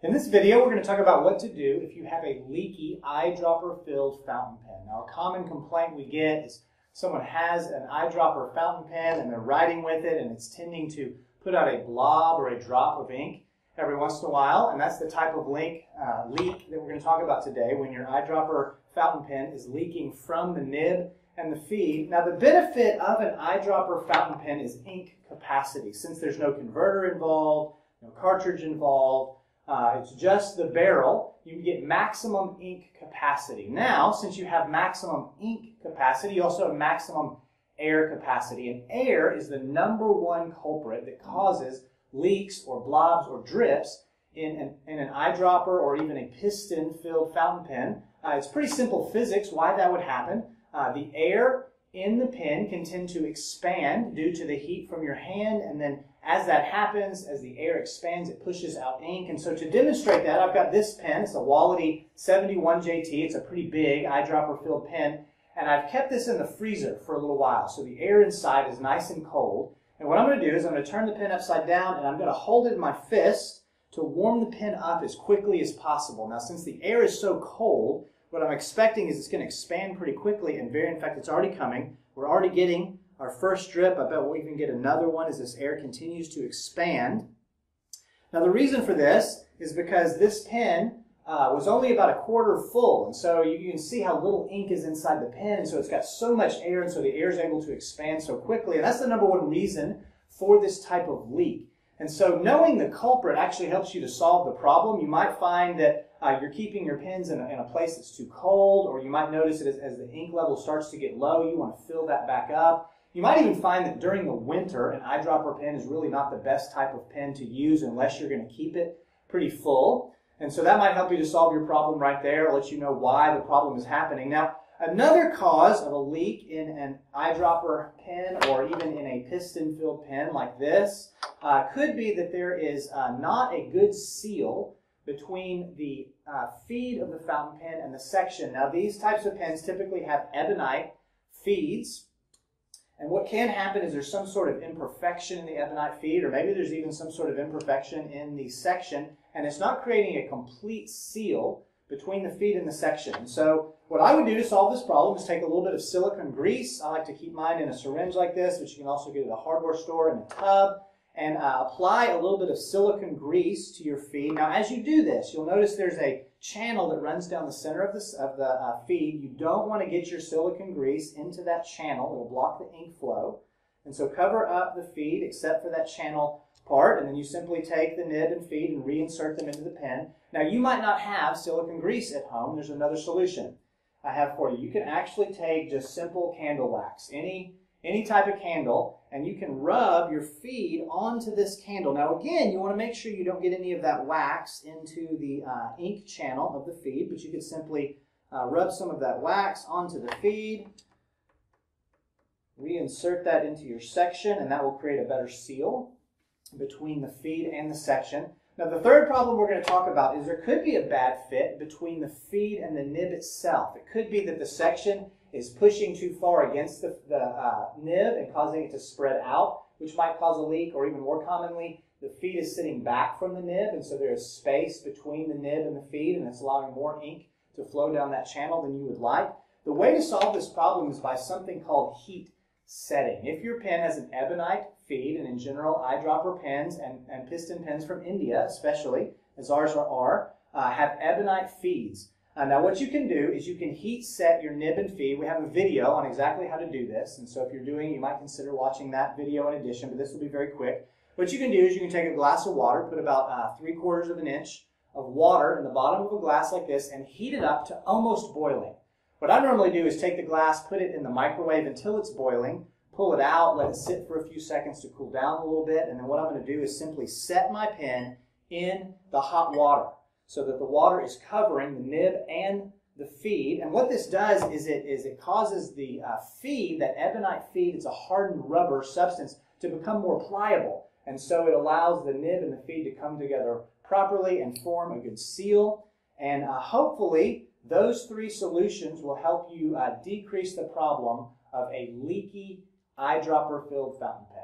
In this video, we're going to talk about what to do if you have a leaky eyedropper filled fountain pen. Now, a common complaint we get is someone has an eyedropper fountain pen and they're writing with it and it's tending to put out a blob or a drop of ink every once in a while, and that's the type of leak that we're going to talk about today, when your eyedropper fountain pen is leaking from the nib and the feed. Now, the benefit of an eyedropper fountain pen is ink capacity. Since there's no converter involved, no cartridge involved, it's just the barrel, you get maximum ink capacity. Now, since you have maximum ink capacity, you also have maximum air capacity. And air is the #1 culprit that causes leaks or blobs or drips in an eyedropper or even a piston-filled fountain pen. It's pretty simple physics why that would happen. The air in the pen can tend to expand due to the heat from your hand, and then as that happens, as the air expands, it pushes out ink. And so to demonstrate that, I've got this pen. It's a Wallity 71JT. It's a pretty big eyedropper-filled pen, and I've kept this in the freezer for a little while, so the air inside is nice and cold. And what I'm going to do is I'm going to turn the pen upside down, and I'm going to hold it in my fist to warm the pen up as quickly as possible. Now, since the air is so cold, what I'm expecting is it's going to expand pretty quickly, and in fact, it's already coming. We're already getting our first drip. I bet we'll even get another one as this air continues to expand. Now, the reason for this is because this pen was only about a quarter full, and so you can see how little ink is inside the pen, and so it's got so much air, and so the air is able to expand so quickly, and that's the #1 reason for this type of leak. And so knowing the culprit actually helps you to solve the problem. You might find that you're keeping your pens in a place that's too cold, or you might notice that as the ink level starts to get low, you want to fill that back up. You might even find that during the winter, an eyedropper pen is really not the best type of pen to use unless you're going to keep it pretty full. And so that might help you to solve your problem right there, or let you know why the problem is happening. Now, another cause of a leak in an eyedropper pen or even in a piston-filled pen like this could be that there is not a good seal between the feed of the fountain pen and the section. Now, these types of pens typically have ebonite feeds, and what can happen is there's some sort of imperfection in the ebonite feed, or maybe there's even some sort of imperfection in the section, and it's not creating a complete seal between the feed and the section. So what I would do to solve this problem is take a little bit of silicone grease. I like to keep mine in a syringe like this, which you can also get at a hardware store in a tub, and apply a little bit of silicone grease to your feed. Now, as you do this, you'll notice there's a channel that runs down the center of the feed. You don't want to get your silicone grease into that channel. It'll block the ink flow. And so cover up the feed except for that channel part, and then you simply take the nib and feed and reinsert them into the pen. Now, you might not have silicone grease at home. There's another solution I have for you. You can actually take just simple candle wax, any type of candle, and you can rub your feed onto this candle. Now, again, you want to make sure you don't get any of that wax into the ink channel of the feed, but you could simply rub some of that wax onto the feed, reinsert that into your section, and that will create a better seal between the feed and the section. Now, the third problem we're going to talk about is there could be a bad fit between the feed and the nib itself. It could be that the section is pushing too far against the nib and causing it to spread out, which might cause a leak, or even more commonly, the feed is sitting back from the nib, and so there is space between the nib and the feed, and it's allowing more ink to flow down that channel than you would like. The way to solve this problem is by something called heat setting. If your pen has an ebonite feed, and in general, eyedropper pens and piston pens from India especially, as ours are, have ebonite feeds. Now, what you can do is you can heat set your nib and feed. We have a video on exactly how to do this, and so if you're doing, you might consider watching that video in addition, but this will be very quick. What you can do is you can take a glass of water, put about 3/4 of an inch of water in the bottom of a glass like this, and heat it up to almost boiling. What I normally do is take the glass, put it in the microwave until it's boiling, pull it out, let it sit for a few seconds to cool down a little bit, and then what I'm going to do is simply set my pen in the hot water so that the water is covering the nib and the feed. And what this does is it causes the feed, that ebonite feed, it's a hardened rubber substance, to become more pliable. And so it allows the nib and the feed to come together properly and form a good seal. And hopefully those three solutions will help you decrease the problem of a leaky eyedropper-filled fountain pen.